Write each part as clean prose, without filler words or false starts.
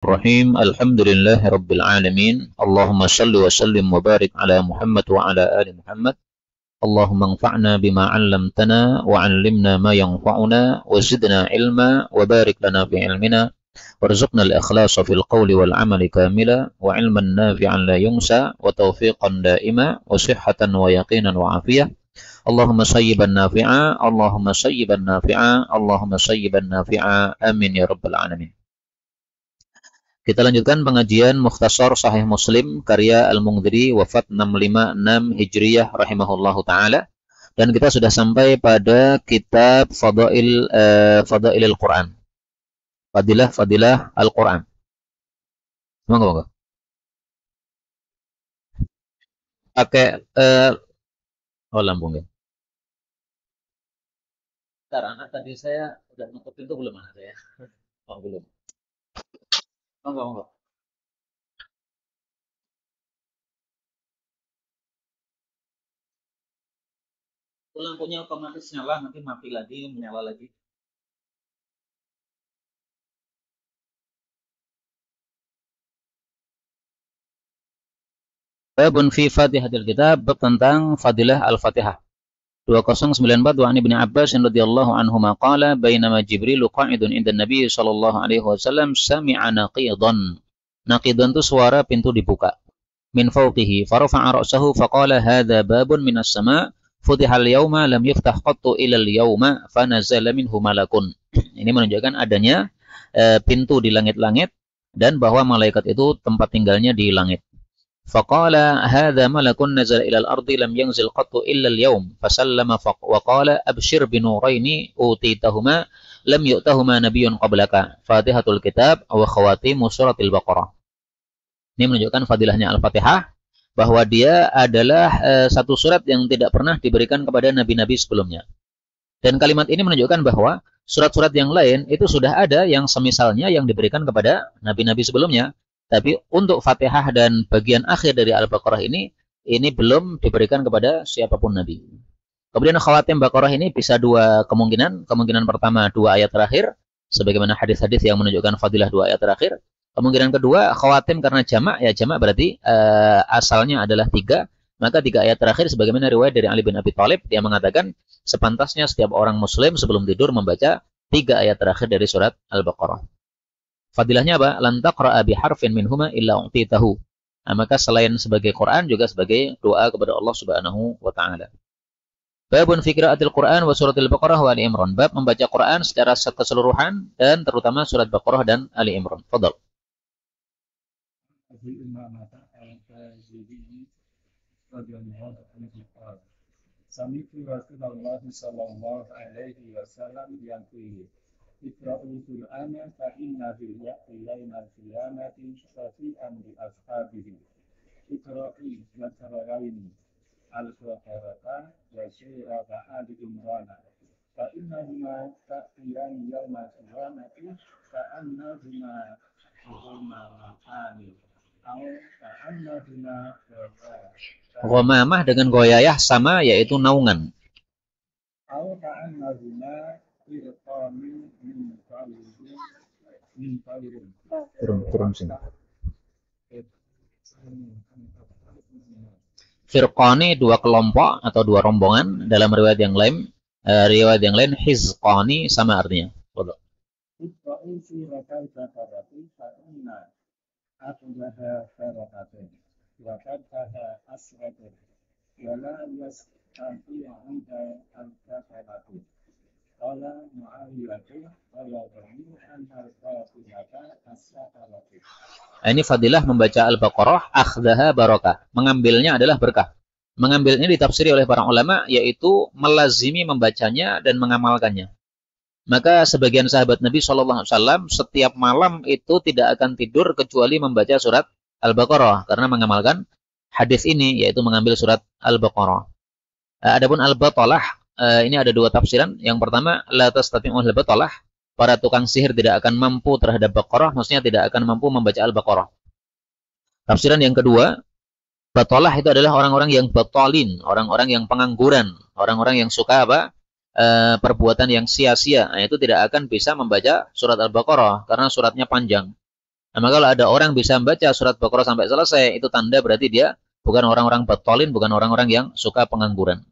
Rahim. Alhamdulillahi Rabbil Alamin. Allahumma salli wa sallim wa barik ala Muhammad wa ala ali Muhammad. Allahumma anfa'na bima 'allamtana wa 'allimna ma yanfa'una wa zidna ilma wa barik lana fi ilmina warzuqna al-ikhlasa fil qawli wal 'amali kamila wa 'ilman nafi'an la yunsa wa tawfiqan daima wa sihhatan wa yaqinan wa afiyah. Allahumma sayyiban nafi'a, Allahumma sayyiban nafi'a, Allahumma sayyiban nafi'a. Amin ya rabbal alamin. Kita lanjutkan pengajian Mukhtasar Sahih Muslim karya Al-Mundhiri, wafat 656 Hijriyah rahimahullahu taala, dan kita sudah sampai pada kitab Fadailil Quran. Fadilah Al-Quran. Monggo. Pakai lampu ya. Sekarang tadi saya udah nutup pintu belum saya? Oh, belum. Monggo. Lampunya otomatis nyala, nanti mati lagi, menyala lagi. Babun fi Fatihatil Kitab, bab tentang fadilah Al-Fatihah. 2094 wa Ibnu Abbas radhiyallahu anhu qala bainama Jibril qa'idun inda Nabi sallallahu alaihi wasallam sami'a naqidan. Naqidan itu suara pintu dibuka. Min fawqihi farafa'a ra'sahu faqala hadza babun minas sama' futiha al-yawma lam yuftah qattu ila al-yawma fanazala minhu malakun. Ini menunjukkan adanya pintu di langit-langit dan bahwa malaikat itu tempat tinggalnya di langit. Faqala hadza malakun nazala ila al-ardi lam yanzil qattu illa al-yawm fasallama wa qala abshir binuraini utitahuma lam yu'tahuma nabiyyun qablaka Fatihatul Kitab wa khawatimu suratil Baqarah. Ini menunjukkan fadilahnya Al-Fatihah, bahwa dia adalah satu surat yang tidak pernah diberikan kepada nabi-nabi sebelumnya. Dan kalimat ini menunjukkan bahwa surat-surat yang lain itu sudah ada yang semisalnya yang diberikan kepada nabi-nabi sebelumnya. Tapi untuk Fatihah dan bagian akhir dari Al-Baqarah ini belum diberikan kepada siapapun Nabi. Kemudian khawatim Baqarah ini bisa dua kemungkinan. Kemungkinan pertama 2 ayat terakhir, sebagaimana hadis-hadis yang menunjukkan fadilah 2 ayat terakhir. Kemungkinan kedua khawatim karena jamak, ya jamak berarti asalnya adalah 3. Maka 3 ayat terakhir sebagaimana riwayat dari Ali bin Abi Thalib, dia mengatakan sepantasnya setiap orang muslim sebelum tidur membaca 3 ayat terakhir dari surat Al-Baqarah. Fadilahnya apa? Lan taqra'a bi harfin minhuma illa u'titahu. Nah, maka selain sebagai Quran juga sebagai doa kepada Allah Subhanahu wa taala. Babun fi qiraatil Quran wa suratil Baqarah wa Ali Imran. Bab membaca Quran secara keseluruhan dan terutama surat Baqarah dan Ali Imran. Fadhal. Sami'tu Rasulullah sallallahu alaihi wasallam yaqulu Iqra'ul Qur'ana fa inna fil yawmil qiyamati syafi'an li ashabihi. Iqra'i wa tarawaini al-Baqarah wa surata Ali Imran. Fa innahuma ta'tiyani yawmal qiyamati ka'annahuma ghamamani. Ghamamah dengan goyayah sama, yaitu naungan. Turun sini. Firqani 2 kelompok atau 2 rombongan. Dalam riwayat yang lain hizqani sama artinya. Betul. Ini fadilah membaca Al-Baqarah, akhdaha barakah. Mengambilnya adalah berkah. Mengambilnya ditafsiri oleh para ulama yaitu melazimi membacanya dan mengamalkannya. Maka sebagian sahabat Nabi SAW setiap malam itu tidak akan tidur kecuali membaca surat Al-Baqarah karena mengamalkan hadis ini, yaitu mengambil surat Al-Baqarah. Adapun Al-Batalah, ini ada 2 tafsiran. Yang pertama, la tastati'ul Batalah, para tukang sihir tidak akan mampu terhadap Baqarah, maksudnya tidak akan mampu membaca Al-Baqarah. Tafsiran yang kedua, Batalah itu adalah orang-orang yang batalin, orang-orang yang pengangguran, orang-orang yang suka perbuatan yang sia-sia. Nah, itu tidak akan bisa membaca surat Al-Baqarah karena suratnya panjang. Nah, maka kalau ada orang bisa membaca surat Baqarah sampai selesai, itu tanda berarti dia bukan orang-orang batolin, bukan orang-orang yang suka pengangguran.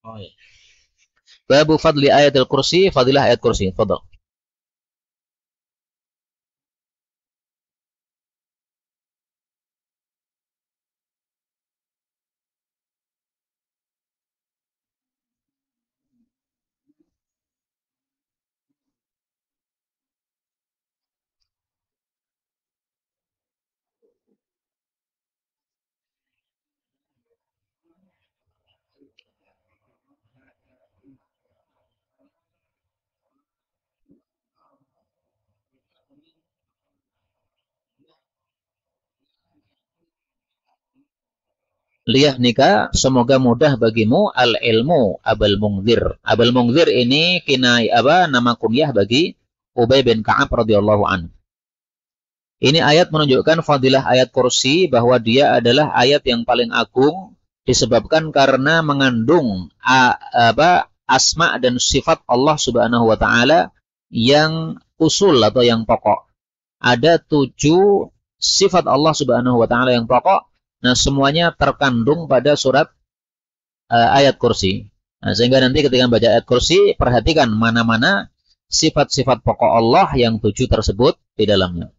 Oh iya. Babu fadli ayatul kursi, fadilah ayat kursi. Fadal. Liyah nikah, semoga mudah bagimu al-ilmu Abul Mungzir. Abul Mungzir ini kinai apa nama kunyah bagi Ubay bin Ka'ab radhiyallahu anhu. Ini ayat menunjukkan fadilah ayat kursi bahwa dia adalah ayat yang paling agung disebabkan karena mengandung asma dan sifat Allah Subhanahu wa taala yang usul atau yang pokok. Ada 7 sifat Allah Subhanahu wa taala yang pokok. Nah, semuanya terkandung pada surat ayat kursi. Nah, sehingga nanti ketika membaca ayat kursi, perhatikan mana-mana sifat-sifat pokok Allah yang 7 tersebut di dalamnya.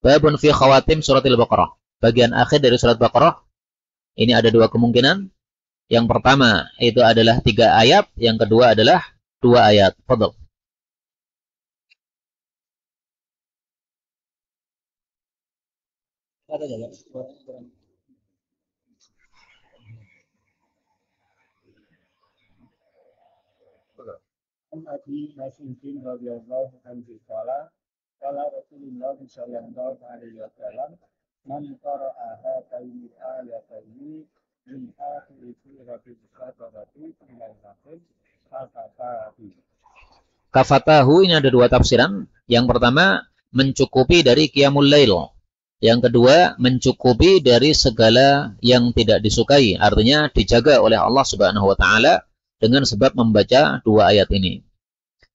Babun fi khawatim suratil Baqarah. Bagian akhir dari surat Baqarah, ini ada 2 kemungkinan. Yang pertama, itu adalah 3 ayat. Yang kedua adalah 2 ayat. Fadhal. Ada ya. Abi Mas'udin radhiyallahu anhu qala Rasulullah sallallahu alaihi wasallam man qara'a hataini ayataini min akhir suratil Baqarah ila akhir kafatahu. Kafatahu ini ada 2 tafsiran. Yang pertama, mencukupi dari qiyamul lail. Yang kedua, mencukupi dari segala yang tidak disukai. Artinya dijaga oleh Allah Subhanahu wa taala dengan sebab membaca 2 ayat ini.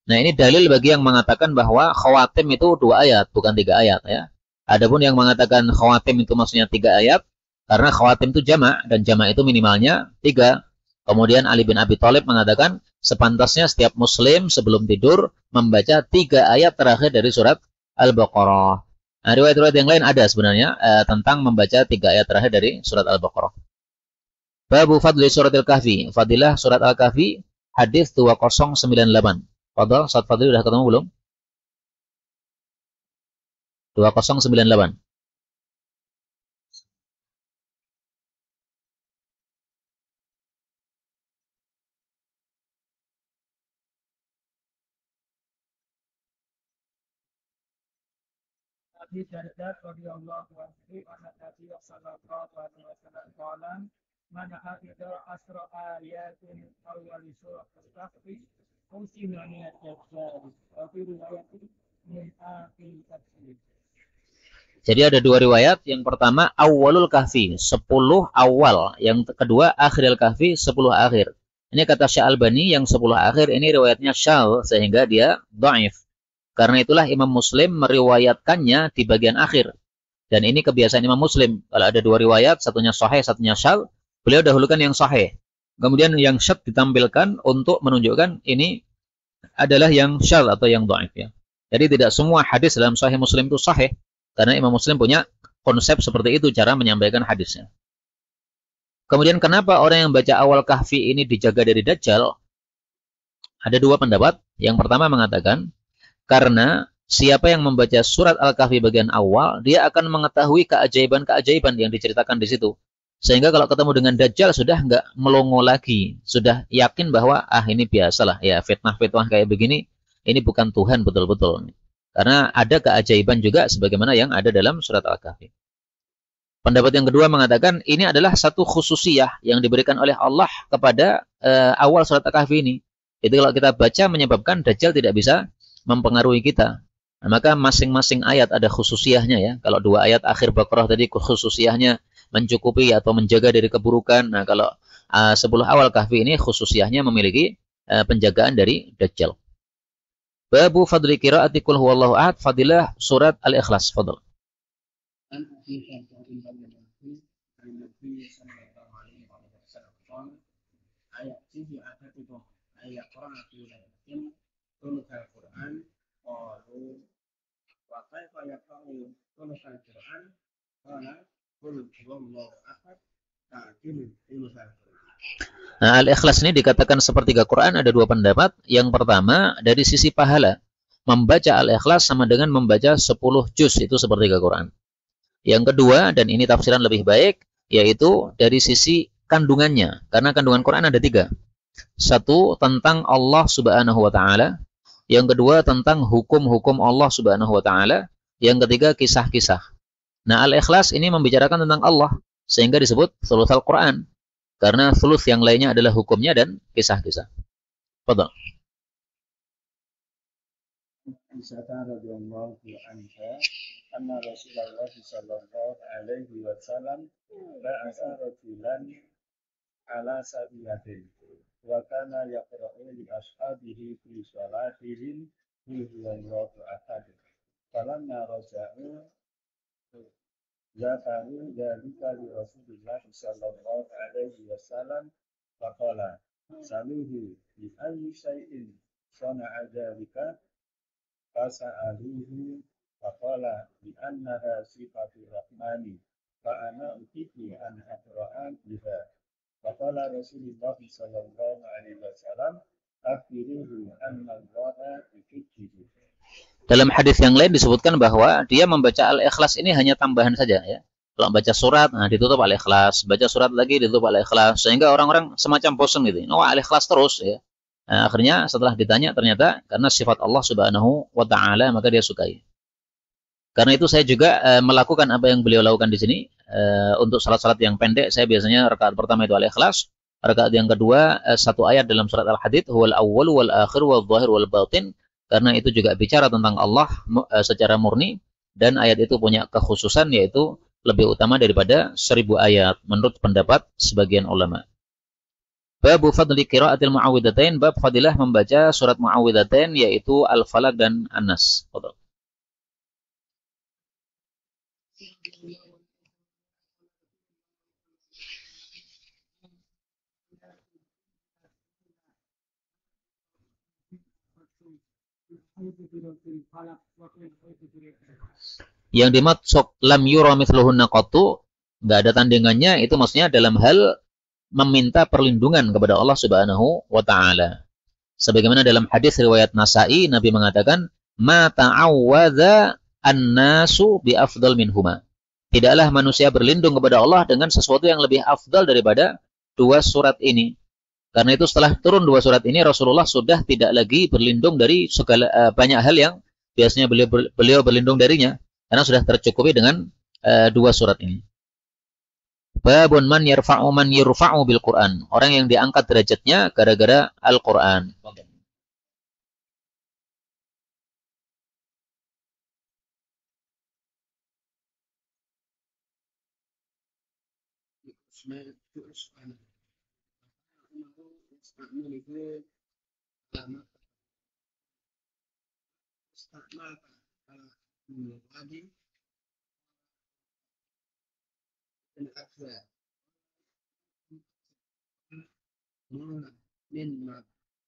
Nah, ini dalil bagi yang mengatakan bahwa khawatim itu 2 ayat, bukan 3 ayat ya. Adapun yang mengatakan khawatim itu maksudnya 3 ayat, karena khawatim itu jamak, dan jamak itu minimalnya 3. Kemudian Ali bin Abi Thalib mengatakan, sepantasnya setiap muslim sebelum tidur membaca 3 ayat terakhir dari surat Al-Baqarah. Nah, riwayat-riwayat yang lain ada sebenarnya tentang membaca 3 ayat terakhir dari surat Al-Baqarah. Babu fadli suratil kahfi, fadilah surat Al-Kahfi, hadis 2098. Fadal, Ustaz Fadli udah ketemu belum? 2098. Abi Darda radhiyallahu anhu anna Nabi sallallahu alaihi wasallam qala man hafidha asra ayatin awal surah al-Kahfi usima min al-jabbar wa fi riwayatin min akhir tafsir. Jadi ada 2 riwayat. Yang pertama awalul kahfi, 10 awal. Yang kedua akhiril kahfi, 10 akhir. Ini kata Syalbani, yang 10 akhir ini riwayatnya syal sehingga dia dhaif. Karena itulah Imam Muslim meriwayatkannya di bagian akhir. Dan ini kebiasaan Imam Muslim. Kalau ada 2 riwayat, satunya sahih, satunya syal, beliau dahulukan yang sahih. Kemudian yang syad ditampilkan untuk menunjukkan ini adalah yang syal atau yang dhaif ya. Jadi tidak semua hadis dalam sahih Muslim itu sahih. Karena Imam Muslim punya konsep seperti itu cara menyampaikan hadisnya. Kemudian kenapa orang yang baca awal kahfi ini dijaga dari Dajjal? Ada 2 pendapat. Yang pertama mengatakan, karena siapa yang membaca surat Al-Kahfi bagian awal, dia akan mengetahui keajaiban-keajaiban yang diceritakan di situ. Sehingga kalau ketemu dengan Dajjal sudah nggak melongo lagi. Sudah yakin bahwa, ini biasalah. Ya, fitnah-fitnah kayak begini, ini bukan Tuhan betul-betul. Karena ada keajaiban juga sebagaimana yang ada dalam surat Al-Kahfi. Pendapat yang kedua mengatakan, ini adalah satu khususiyah yang diberikan oleh Allah kepada awal surat Al-Kahfi ini. Itu kalau kita baca menyebabkan Dajjal tidak bisa mempengaruhi kita. Nah, maka masing-masing ayat ada khususiyahnya ya. Kalau 2 ayat akhir Baqarah tadi khususiyahnya mencukupi atau menjaga dari keburukan. Nah, kalau 10 awal Kahfi ini khususiyahnya memiliki penjagaan dari Dajjal. Babu fadli qiraati qul huwallahu ahad, fadilah surat Al-Ikhlas. Fadl. Nah, Al-Ikhlas ini dikatakan sepertiga Quran, ada dua pendapat. Yang pertama, dari sisi pahala. Membaca Al-Ikhlas sama dengan membaca 10 juz, itu sepertiga Quran. Yang kedua, dan ini tafsiran lebih baik, yaitu dari sisi kandungannya. Karena kandungan Quran ada 3. Satu, tentang Allah subhanahu wa ta'ala. Yang kedua, tentang hukum-hukum Allah subhanahu wa ta'ala. Yang ketiga, kisah-kisah. Nah, Al-Ikhlas ini membicarakan tentang Allah, sehingga disebut thuluth Al-Quran. Karena thuluth yang lainnya adalah hukumnya dan kisah-kisah. Fadhal. Aisyah radhiyallahu anha anna Rasulullah sallallahu alaihi wasallam ba'atha rajulan ala sabiyatin wa kana yaqra'u li ashabihi fi salatihim qul huwallahu ahad. Falamma raja'u zakaru dzalika li Rasulillah sallallahu alaihi wasallam faqala saluhu bi ayyi shay'in sana'a dzalika fasa'aluhu faqala bi annaha sifatur rahmani fa ana utitu an aqra'a biha. Faqala Rasulullah sallallahu alaihi wasallam akhbiruhu anna Allaha yuhibbuhu. Dalam hadis yang lain disebutkan bahwa dia membaca Al-Ikhlas ini hanya tambahan saja ya. Kalau baca surat, nah ditutup Al-Ikhlas, baca surat lagi ditutup Al-Ikhlas, sehingga orang-orang semacam bosan gitu. Oh, Al-Ikhlas terus ya. Nah, akhirnya setelah ditanya ternyata karena sifat Allah Subhanahu wa taala maka dia sukai. Karena itu saya juga melakukan apa yang beliau lakukan di sini. Untuk salat-salat yang pendek saya biasanya rakaat pertama itu Al-Ikhlas, rakaat yang kedua satu ayat dalam surat Al-Hadid, huwal awwal wal akhir wal zahir wal batin. Karena itu juga bicara tentang Allah secara murni, dan ayat itu punya kekhususan yaitu lebih utama daripada 1000 ayat menurut pendapat sebagian ulama. Babu fadli qiraatil muawwidhatain, bab fadilah membaca surat muawwidhatain yaitu Al-Falaq dan An-Nas. Yang dimaksud lam yura mithluhunna qattu, enggak ada tandingannya, itu maksudnya dalam hal meminta perlindungan kepada Allah Subhanahu wa taala. Sebagaimana dalam hadis riwayat Nasa'i, Nabi mengatakan, "Ma ta'awwadza an-nasu bi afdal minhuma." Tidaklah manusia berlindung kepada Allah dengan sesuatu yang lebih afdal daripada dua surat ini. Karena itu setelah turun dua surat ini, Rasulullah sudah tidak lagi berlindung dari segala banyak hal yang biasanya beliau berlindung darinya, karena sudah tercukupi dengan dua surat ini. Babun man yurfa'u bil Quran. Orang yang diangkat derajatnya gara-gara Al-Quran.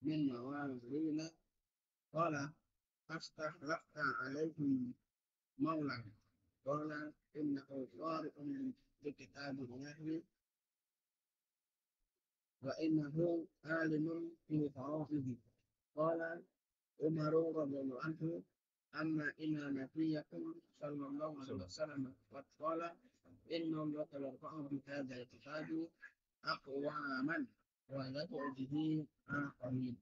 من موالين قال فاستخلفت عليهم مولا قال إنه قارئ بكتاب الله وإنه عالم في فرائضه. قال عمر رضي الله عنه أما إن نبيكم صلى الله عليه وسلم قد قال إن الله يرفع بهذا الكتاب أقواما ويدعو به آخرين.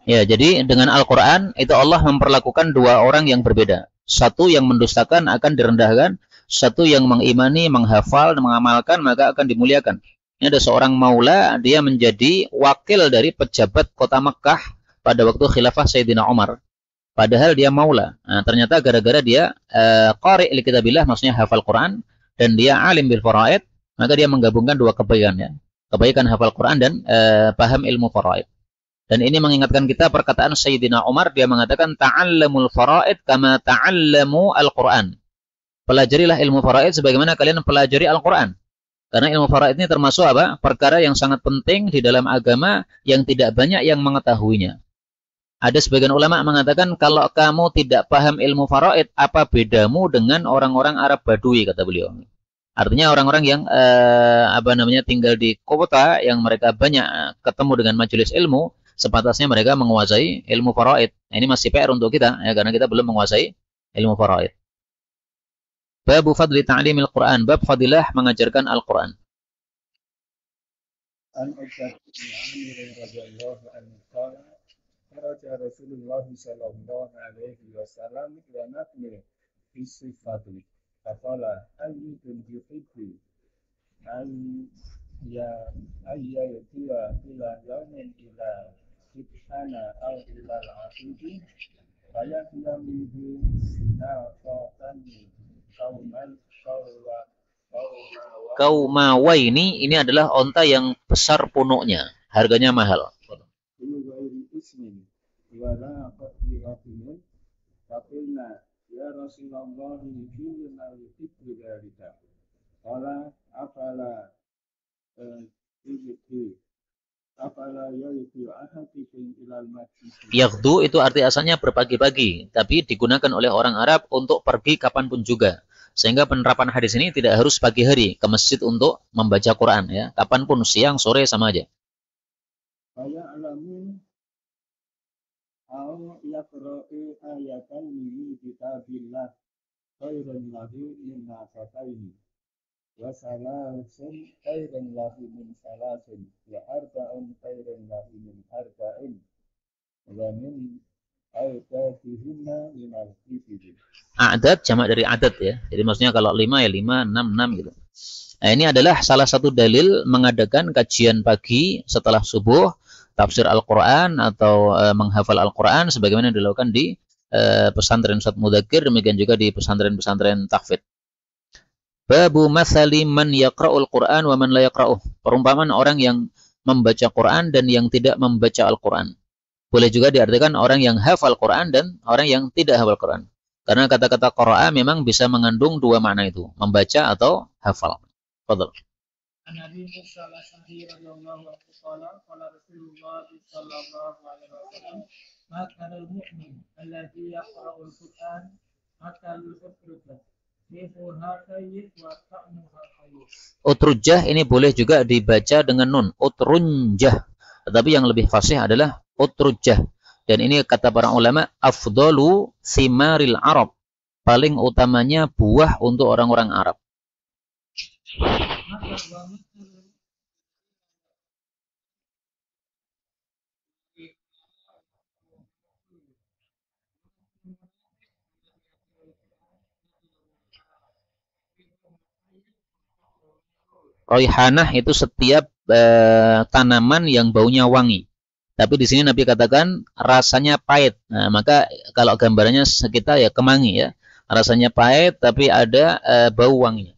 Ya, jadi dengan Al-Quran itu Allah memperlakukan dua orang yang berbeda. Satu yang mendustakan akan direndahkan, satu yang mengimani, menghafal, dan mengamalkan maka akan dimuliakan. Ini ada seorang maula, dia menjadi wakil dari pejabat kota Mekah pada waktu khilafah Sayyidina Umar. Padahal dia maula. Nah, ternyata gara-gara dia qari' li kitabillah, maksudnya hafal Quran, dan dia alim bil faraid, maka dia menggabungkan dua kebaikan ya. Kebaikan hafal Quran dan paham ilmu faraid. Dan ini mengingatkan kita perkataan Sayyidina Umar, dia mengatakan ta'allamul faraid kama ta'allamu al-Qur'an. Pelajarilah ilmu faraid sebagaimana kalian pelajari Al-Qur'an. Karena ilmu faraid ini termasuk apa? Perkara yang sangat penting di dalam agama yang tidak banyak yang mengetahuinya. Ada sebagian ulama mengatakan kalau kamu tidak paham ilmu faraid, apa bedamu dengan orang-orang Arab Badui, kata beliau. Artinya orang-orang yang tinggal di kota yang mereka banyak ketemu dengan majelis ilmu, sepantasnya mereka menguasai ilmu faraid. Nah, ini masih PR untuk kita ya, karena kita belum menguasai ilmu faraid. Bab fadli ta'limil Qur'an, bab fadilah mengajarkan Al-Qur'an. An Uqbah bin Amir radhiyallahu anhu qala kharaja Rasulullah sallallahu alaihi wasallam wa nahnu fi sifati faqala ayyukum yuhibbu an yatiya ila yawmin ila ibhana aw ila al-asidi fayaqyamuhu nafatan Kaumawaini ini adalah onta yang besar punuknya, harganya mahal. Yaghdu itu arti asalnya berpagi-pagi, tapi digunakan oleh orang Arab untuk pergi kapanpun juga. Sehingga penerapan hadis ini tidak harus pagi hari ke masjid untuk membaca Quran ya, kapanpun, siang, sore sama aja. Adat jamak dari adat ya. Jadi maksudnya kalau 5 ya 5, 6, 6 gitu. Nah, ini adalah salah satu dalil mengadakan kajian pagi setelah subuh, tafsir Al-Quran atau menghafal Al-Quran sebagaimana dilakukan di pesantren Ustadz Mudzakkir, demikian juga di pesantren-pesantren tahfidz. Babu mathali man yaqra'ul Qur'an wa man la yaqra'uh. Perumpamaan orang yang membaca Quran dan yang tidak membaca Al-Quran. Boleh juga diartikan orang yang hafal Quran dan orang yang tidak hafal Quran. Karena kata-kata qara'a memang bisa mengandung dua makna itu, membaca atau hafal. Fadhal. Nabi Musa al-Ashari radhiyallahu anhu qala Rasulullah sallallahu alaihi wasallam ma kana al-mu'min alladhi yaqra'u al-Qur'an hatta yusabbiha. Utrujah ini boleh juga dibaca dengan nun, utrunjah. Tetapi yang lebih fasih adalah utrujah. Dan ini kata para ulama, afdalu simaril Arab. Paling utamanya buah untuk orang-orang Arab. Raihanah itu setiap tanaman yang baunya wangi. Tapi di sini Nabi katakan rasanya pahit. Nah, maka kalau gambarannya kita ya kemangi ya. Rasanya pahit tapi ada bau wangi.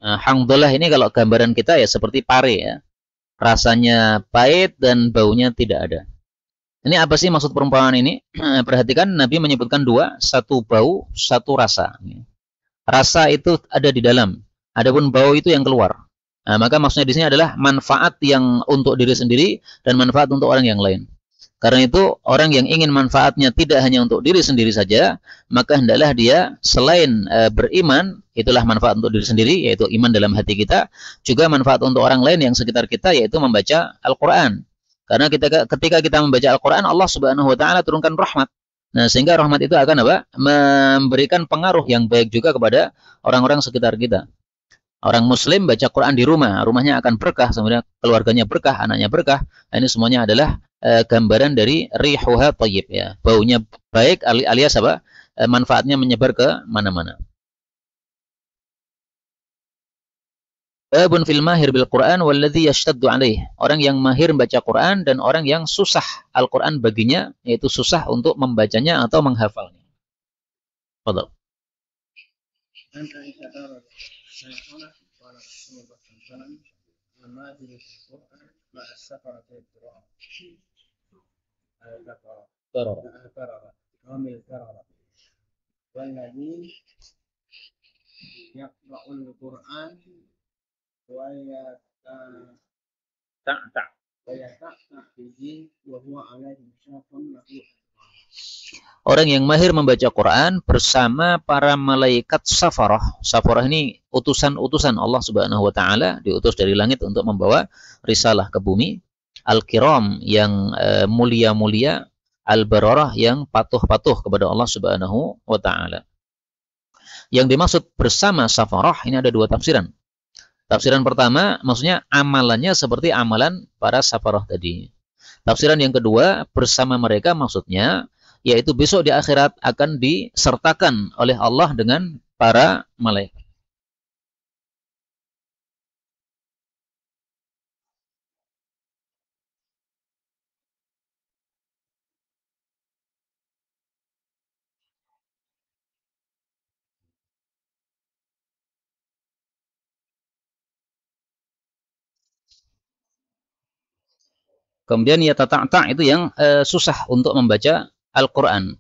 Nah, hamdalah ini kalau gambaran kita ya seperti pare ya. Rasanya pahit dan baunya tidak ada. Ini apa sih maksud perumpamaan ini? Perhatikan Nabi menyebutkan dua, satu bau, satu rasa. Rasa itu ada di dalam, adapun bau itu yang keluar. Nah, maka maksudnya di sini adalah manfaat yang untuk diri sendiri dan manfaat untuk orang yang lain. Karena itu orang yang ingin manfaatnya tidak hanya untuk diri sendiri saja, maka hendaklah dia selain beriman, itulah manfaat untuk diri sendiri, yaitu iman dalam hati kita, juga manfaat untuk orang lain yang sekitar kita, yaitu membaca Al-Quran. Karena ketika kita membaca Al-Quran, Allah Subhanahu wa Ta'ala turunkan rahmat. Nah, sehingga rahmat itu akan apa? Memberikan pengaruh yang baik juga kepada orang-orang sekitar kita. Orang Muslim baca Quran di rumah, rumahnya akan berkah, sebenarnya keluarganya berkah, anaknya berkah. Nah, ini semuanya adalah gambaran dari rihuha thayyib ya. Baunya baik alias apa? Manfaatnya menyebar ke mana-mana. Babun fil mahir bil Quran walladzi yashtaddu alaih. Orang yang mahir membaca Quran dan orang yang susah Al-Quran baginya, yaitu susah untuk membacanya atau menghafalnya. Fadhal. عن عائشة رضي الله عنها قال رسول الله صلى الله عليه وسلم الماهر في القرآن مع السفرة الكرام البررة هم البررة والذي يقرأ القرآن ويتعتع به وهو عليه شاق له. Orang yang mahir membaca Quran bersama para malaikat safarah. Safarah ini utusan-utusan Allah Subhanahu wa taala, diutus dari langit untuk membawa risalah ke bumi. Al-kiram yang mulia-mulia, al-bararah yang patuh-patuh kepada Allah Subhanahu wa taala. Yang dimaksud bersama safarah ini ada dua tafsiran. Tafsiran pertama maksudnya amalannya seperti amalan para safarah tadi. Tafsiran yang kedua, bersama mereka maksudnya yaitu besok di akhirat akan disertakan oleh Allah dengan para malaikat. Kemudian ya tata'ta itu yang susah untuk membaca Al-Quran,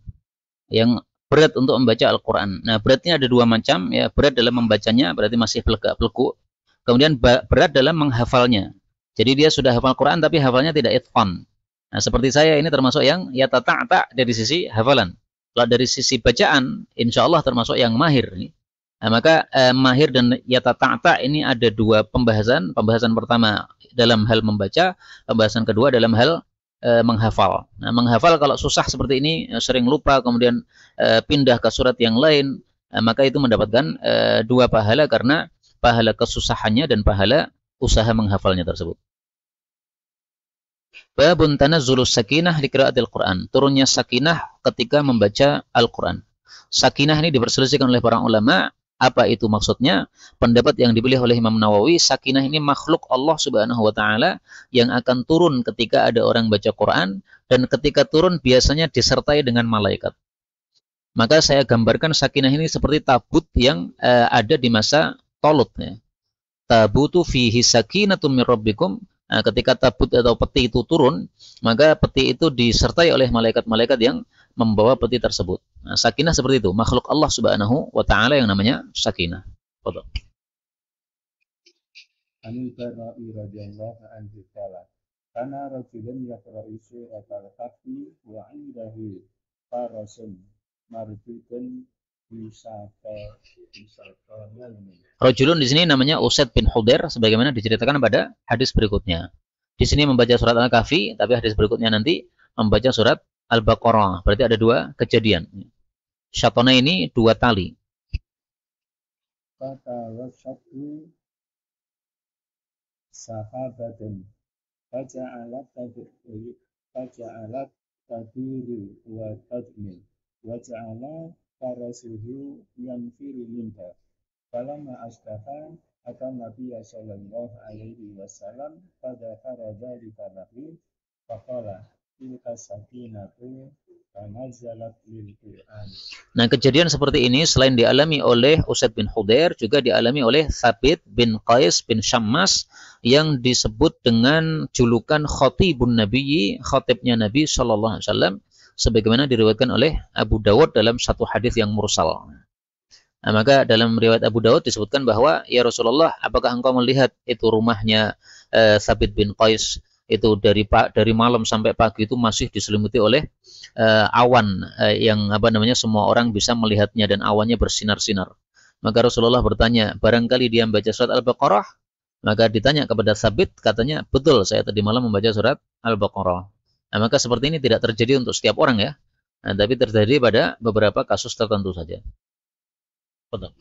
yang berat untuk membaca Al-Quran. Nah, beratnya ada dua macam, ya. Berat dalam membacanya, berarti masih pelegak-peleku. Kemudian berat dalam menghafalnya. Jadi dia sudah hafal Quran, tapi hafalnya tidak itqan. Nah, seperti saya ini termasuk yang ya tata'ta dari sisi hafalan. Kalau dari sisi bacaan, insya Allah termasuk yang mahir. Nah, maka mahir dan ya tata'ta ini ada dua pembahasan. Pembahasan pertama dalam hal membaca, pembahasan kedua dalam hal menghafal. Nah, menghafal kalau susah seperti ini, sering lupa, kemudian pindah ke surat yang lain, maka itu mendapatkan dua pahala karena pahala kesusahannya dan pahala usaha menghafalnya tersebut. Babun tanazzulus sakinah li qiraatil Qur'an. Turunnya sakinah ketika membaca Al-Qur'an. Sakinah ini diperselisihkan oleh para ulama. Apa itu maksudnya? Pendapat yang dipilih oleh Imam Nawawi, sakinah ini makhluk Allah Subhanahu wa taala yang akan turun ketika ada orang baca Quran, dan ketika turun biasanya disertai dengan malaikat. Maka saya gambarkan sakinah ini seperti tabut yang ada di masa Talut, ya. Tabutu fihi sakinatum mir rabbikum. Nah, ketika tabut atau peti itu turun, maka peti itu disertai oleh malaikat-malaikat yang membawa peti tersebut. Nah, sakinah seperti itu, makhluk Allah Subhanahu wa taala yang namanya sakinah. Betul. Anil Bara'i radhiyallahu anhu qala kana rajulun yaqra'u suratal kahfi wa 'indahu farasun marbutun Rajulun di sini namanya Usaid bin Hudair, sebagaimana diceritakan pada hadis berikutnya. Di sini membaca surat Al-Kahfi, tapi hadis berikutnya nanti membaca surat Al-Baqarah. Berarti ada dua kejadian. Syatona ini dua tali. Fatawasatu sahabatun faja'alat taduru wa tadmil waja'ala farasuhu yanfiru minha falamma asbaha ata nabiyya sallallahu alaihi wasallam pada dzalika lahu faqala tilka sakinatu tanazzalat lil Qur'an. Nah, kejadian seperti ini selain dialami oleh Usaid bin Hudair, juga dialami oleh Thabit bin Qais bin Syammas yang disebut dengan julukan Khatibun Nabiyyi, khatibnya Nabi sallallahu alaihi wasallam, sebagaimana diriwayatkan oleh Abu Dawud dalam satu hadis yang mursal. Nah, maka dalam riwayat Abu Dawud disebutkan bahwa, ya Rasulullah, apakah engkau melihat itu rumahnya Thabit bin Qais itu dari malam sampai pagi itu masih diselimuti oleh awan yang semua orang bisa melihatnya dan awannya bersinar-sinar. Maka Rasulullah bertanya, barangkali dia membaca surat Al-Baqarah? Maka ditanya kepada Thabit, katanya, betul, saya tadi malam membaca surat Al-Baqarah. Nah, maka seperti ini tidak terjadi untuk setiap orang, ya. Nah, tapi terjadi pada beberapa kasus tertentu saja. Betul.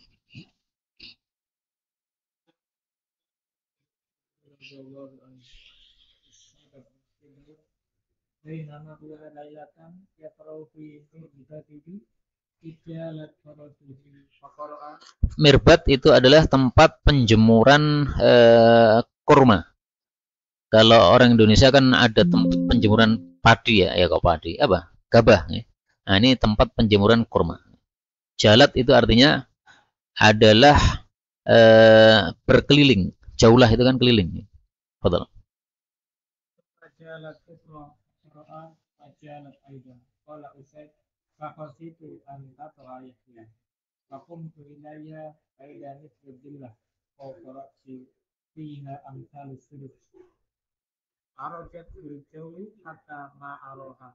Mirbat itu adalah tempat penjemuran kurma. Kalau orang Indonesia kan ada tempat penjemuran padi, ya, kok padi apa? Gabah. Ya. Nah, ini tempat penjemuran kurma. Jalat itu artinya adalah berkeliling. Jauhlah itu kan keliling. Betul. فجالت أخرى امرأة فجالت أيضا قال أسيد فخشيت أن تطغى يحيى فقمت إلي فإذا مثل الذلة فوق رأسي فيها أمثال السدس عرجت في الجو حتى ما أراها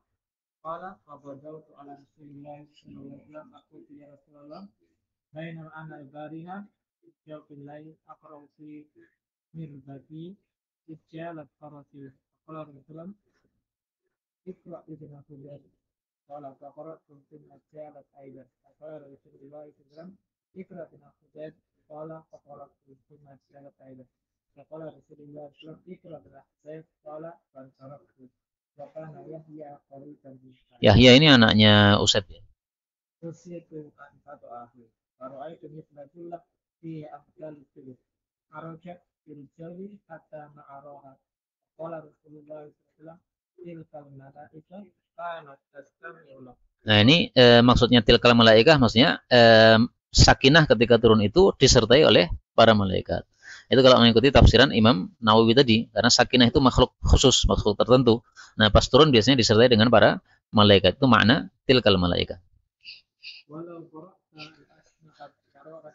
قال فغدوت على رسول الله صلى الله عليه وسلم فقلت يا رسول الله بينما أنا البارحة في جوف الليل أقرأ في مربتي إذ جالت فرسي قال رجلا اقرأ بما تجد قال فقرأت ثم جالت أيضا فقال رسول الله صلى الله عليه وسلم اقرأ بما تجد قال فقرأت ثم جالت أيضا فقال رسول الله صلى الله عليه وسلم اقرأ بما تجد قال فانصرفت وكان يحيى قريبا Yahya ini anaknya Usaid ya. خشيت أن تطغى فرأيت مثل ذلة في أمثال السدس عرجت في الجو حتى ما أراها قال رسول الله صلى الله عليه وسلم تلك الملائكة كانت تستمع له. Nah ini maksudnya tilkal malaikah, maksudnya sakinah ketika turun itu disertai oleh para malaikat. Itu kalau mengikuti tafsiran Imam Nawawi tadi, karena sakinah itu makhluk khusus, makhluk tertentu. Nah pas turun biasanya disertai dengan para malaikat. Itu makna tilkal malaikah. Walau qara'ta al-asmahat qara'ata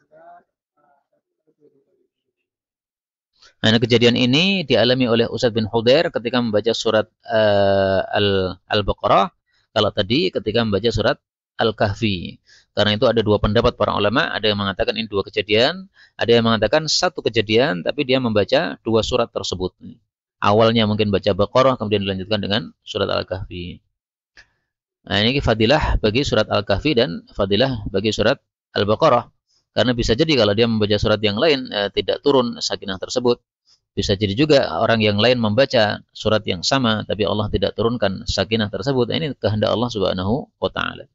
Nah, kejadian ini dialami oleh Usaid bin Hudair ketika membaca surat Al-Baqarah. Kalau tadi ketika membaca surat Al-Kahfi. Karena itu ada dua pendapat para ulama. Ada yang mengatakan ini dua kejadian. Ada yang mengatakan satu kejadian, tapi dia membaca dua surat tersebut. Awalnya mungkin baca Baqarah, kemudian dilanjutkan dengan surat Al-Kahfi. Nah, ini fadilah bagi surat Al-Kahfi dan fadilah bagi surat Al-Baqarah. Karena bisa jadi kalau dia membaca surat yang lain tidak turun sakinah tersebut. Bisa jadi juga orang yang lain membaca surat yang sama tapi Allah tidak turunkan sakinah tersebut. Ini kehendak Allah Subhanahu wa taala.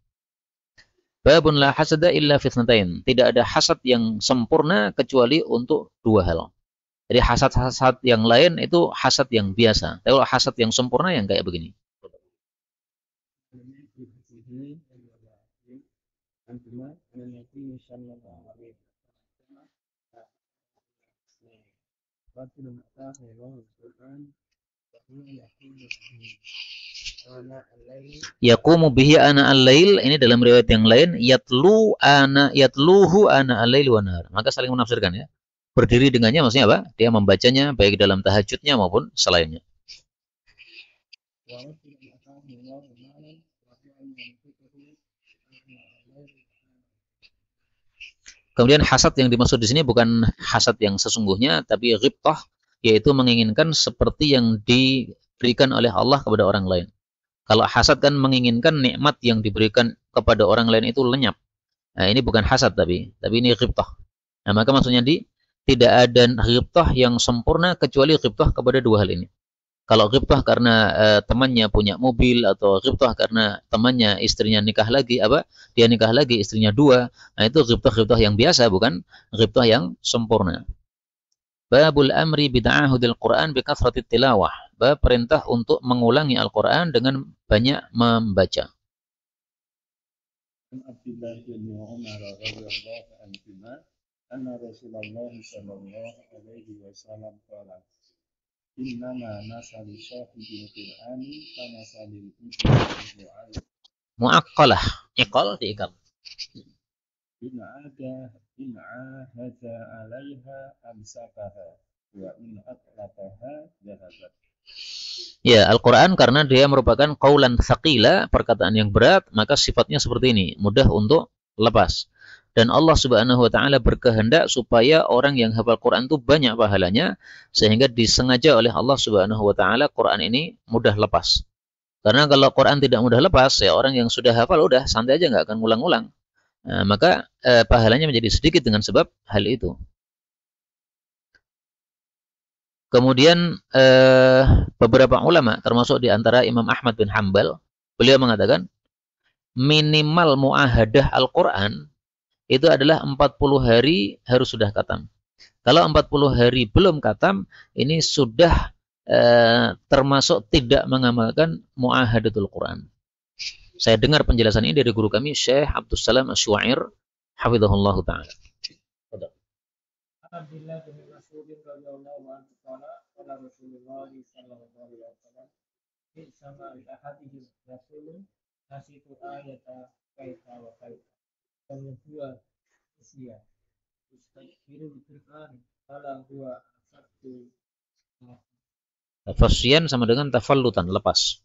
Babun la hasada illa fitnatain. Tidak ada hasad yang sempurna kecuali untuk dua hal. Jadi hasad-hasad yang lain itu hasad yang biasa. Tapi kalau hasad yang sempurna yang kayak begini. Yaqumu bihi ana al-lail, ini dalam riwayat yang lain yatluhu ana al-lail wa nahar. Maka saling menafsirkan ya. Berdiri dengannya maksudnya apa? Dia membacanya baik dalam tahajudnya maupun selainnya. Kemudian hasad yang dimaksud di sini bukan hasad yang sesungguhnya, tapi ghibtah, yaitu menginginkan seperti yang diberikan oleh Allah kepada orang lain. Kalau hasad kan menginginkan nikmat yang diberikan kepada orang lain itu lenyap. Nah, ini bukan hasad tapi ini ghibtah. Nah, maka maksudnya tidak ada ghibtah yang sempurna kecuali ghibtah kepada dua hal ini. Kalau ghibtah karena temannya punya mobil, atau ghibtah karena temannya istrinya nikah lagi, dia nikah lagi istrinya dua, nah itu ghibtah yang biasa, bukan ghibtah yang sempurna. Babul amri bid'ahudil Quran bikathratit tilawah. Bab perintah untuk mengulangi Al-Quran dengan banyak membaca. Abdullah bin Umar radhiyallahu anhu anna Rasulullah sallallahu alaihi wasallam qala innama nasalu sahibil Qur'ani kama salil ibni Mu'aqqalah, iqal diiqal. In ahada alaiha amsakaha wa in atlaqaha jahabat. Ya, Al-Quran karena dia merupakan qaulan thaqila, perkataan yang berat, maka sifatnya seperti ini, mudah untuk lepas. Dan Allah Subhanahu wa taala berkehendak supaya orang yang hafal Quran itu banyak pahalanya, sehingga disengaja oleh Allah Subhanahu wa taala Quran ini mudah lepas. Karena kalau Quran tidak mudah lepas, ya orang yang sudah hafal udah santai aja, nggak akan ngulang-ngulang. Nah, maka pahalanya menjadi sedikit dengan sebab hal itu. Kemudian beberapa ulama, termasuk di antara Imam Ahmad bin Hanbal, beliau mengatakan minimal muahadah Al-Quran itu adalah 40 hari harus sudah khatam. Kalau 40 hari belum khatam, ini sudah termasuk tidak mengamalkan muahadatul Quran. Saya dengar penjelasan ini dari guru kami, Syekh Abdus Salam Asy-Syu'air, hafizahullah ta'ala. Abdullah bin Mas'ud radhiyallahu anhu qala Rasulullah sallallahu alaihi wasallam sama li ahadihim rasulun nasitu ayata kaifa wa kaifa. Yang kedua usia istaghfirul Qur'an qala huwa satu. Fasyan sama dengan tafallutan, lepas.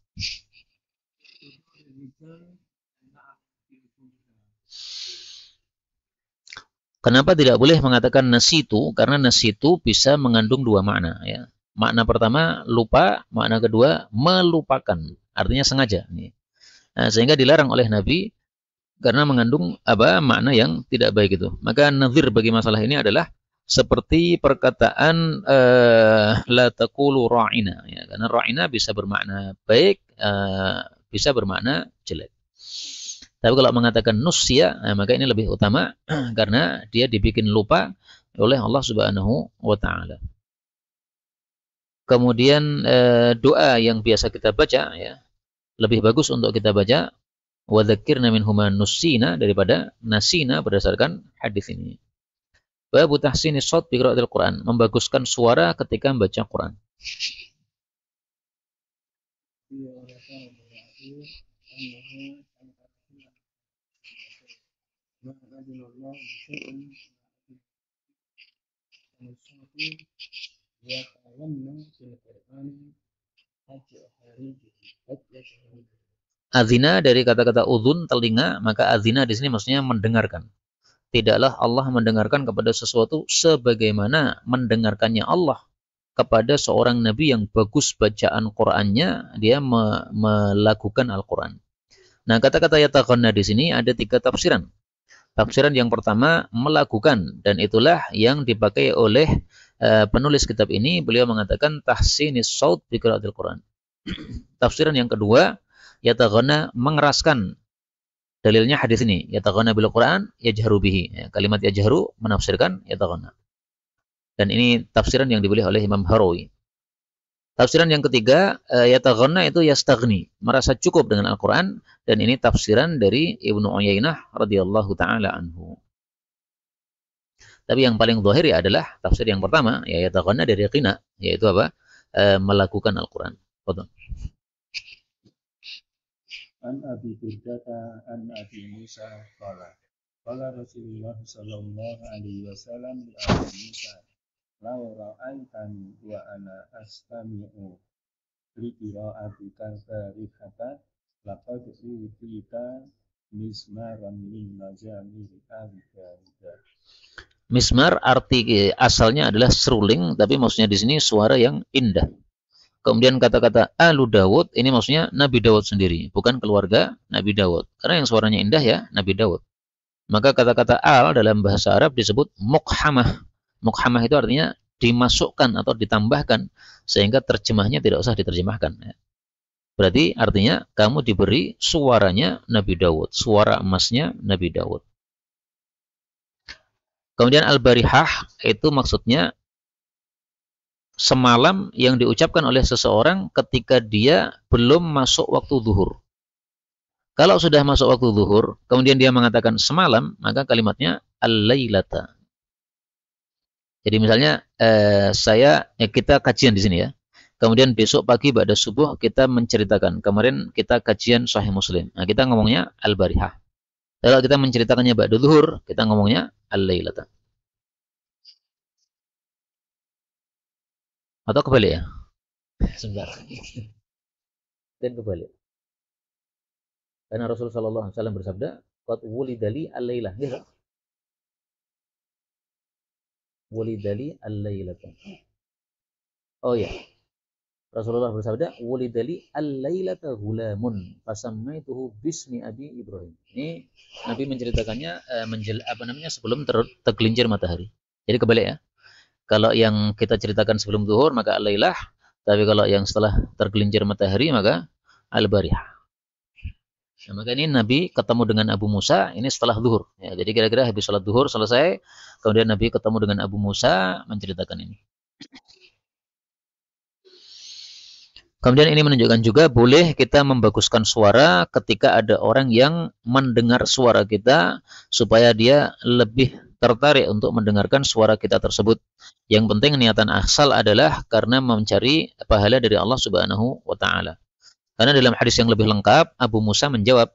Kenapa tidak boleh mengatakan nasitu? Karena nasitu bisa mengandung dua makna. Ya. Makna pertama lupa, makna kedua melupakan. Artinya sengaja. Nah, sehingga dilarang oleh Nabi karena mengandung makna yang tidak baik itu. Maka nazir bagi masalah ini adalah seperti perkataan la taqulu ra'ina. Ya, karena ra'ina bisa bermakna baik, bisa bermakna jelek. Tapi kalau mengatakan nusya, maka ini lebih utama karena dia dibikin lupa oleh Allah Subhanahu wa taala. Kemudian doa yang biasa kita baca ya, lebih bagus untuk kita baca wa dzakirna minhuma nusina daripada nasina berdasarkan hadis ini. Babu tahsini shaut bi qiraatil Quran, membaguskan suara ketika membaca Quran. Azina dari kata-kata udhun, telinga, maka azina di sini maksudnya mendengarkan. Tidaklah Allah mendengarkan kepada sesuatu sebagaimana mendengarkannya Allah kepada seorang nabi yang bagus bacaan Qur'annya, dia melakukan Al-Qur'an. Nah, kata-kata yataghanna di sini ada 3 tafsiran. Tafsiran yang pertama melakukan, dan itulah yang dipakai oleh penulis kitab ini. Beliau mengatakan tahsinis shaut bi qiraatil Quran. Tafsiran yang kedua yataghanna, mengeraskan. Dalilnya hadis ini, yataghanna bil Quran yajharu bihi. Ya, kalimat yajharu menafsirkan yataghanna. Dan ini tafsiran yang dipilih oleh Imam Harawi. Tafsiran yang ketiga, yataghanna itu yastaghni, merasa cukup dengan Al-Quran, dan ini tafsiran dari Ibnu Uyainah radhiyallahu taala anhu. Tapi yang paling zahir adalah tafsir yang pertama, ya yataghanna dari qina, yaitu apa? Melakukan Al-Quran. Betul. An Abi Hurairah an Abi Musa qala Rasulullah sallallahu alaihi wasallam li Abi Musa law ra'aitani wa ana astami'u li qira'atika sarihatan laqad utita mismaran min majamil al-jahida. Mismar arti asalnya adalah seruling, tapi maksudnya di sini suara yang indah. Kemudian kata-kata Alu Dawud ini maksudnya Nabi Dawud sendiri, bukan keluarga Nabi Dawud. Karena yang suaranya indah ya Nabi Dawud. Maka kata-kata al dalam bahasa Arab disebut mukhamah. Mukhamah itu artinya dimasukkan atau ditambahkan, sehingga terjemahnya tidak usah diterjemahkan. Berarti artinya kamu diberi suaranya Nabi Dawud, suara emasnya Nabi Dawud. Kemudian al-barihah itu maksudnya semalam yang diucapkan oleh seseorang ketika dia belum masuk waktu zuhur. Kalau sudah masuk waktu zuhur, kemudian dia mengatakan semalam, maka kalimatnya al-lailata. Jadi misalnya kita kajian di sini ya. Kemudian besok pagi ba'da subuh kita menceritakan, kemarin kita kajian Sahih Muslim. Nah, kita ngomongnya al-barihah. Kalau kita menceritakannya ba'da zuhur, kita ngomongnya al-lailata. Atau kebalik ya? Sebentar. Dan kebalik. Karena Rasulullah sallallahu alaihi wasallam bersabda, "Qad wulidali al-lailah." Gitu. Wulidali al-lailata. Oh ya. Rasulullah bersabda, "Wulidali al-lailata ghulamun, fasammaituhu bismi abi Ibrahim." Ini Nabi menceritakannya sebelum tergelincir matahari. Jadi kebalik ya. Kalau yang kita ceritakan sebelum zuhur maka al-lailah, tapi kalau yang setelah tergelincir matahari maka al-barihah. Nah, maka ini Nabi ketemu dengan Abu Musa ini setelah zuhur. Ya, jadi kira-kira habis sholat zuhur selesai, kemudian Nabi ketemu dengan Abu Musa menceritakan ini. Kemudian ini menunjukkan juga boleh kita membaguskan suara ketika ada orang yang mendengar suara kita supaya dia lebih tertarik untuk mendengarkan suara kita tersebut. Yang penting niatan asal adalah karena mencari pahala dari Allah Subhanahu wa taala. Karena dalam hadis yang lebih lengkap, Abu Musa menjawab,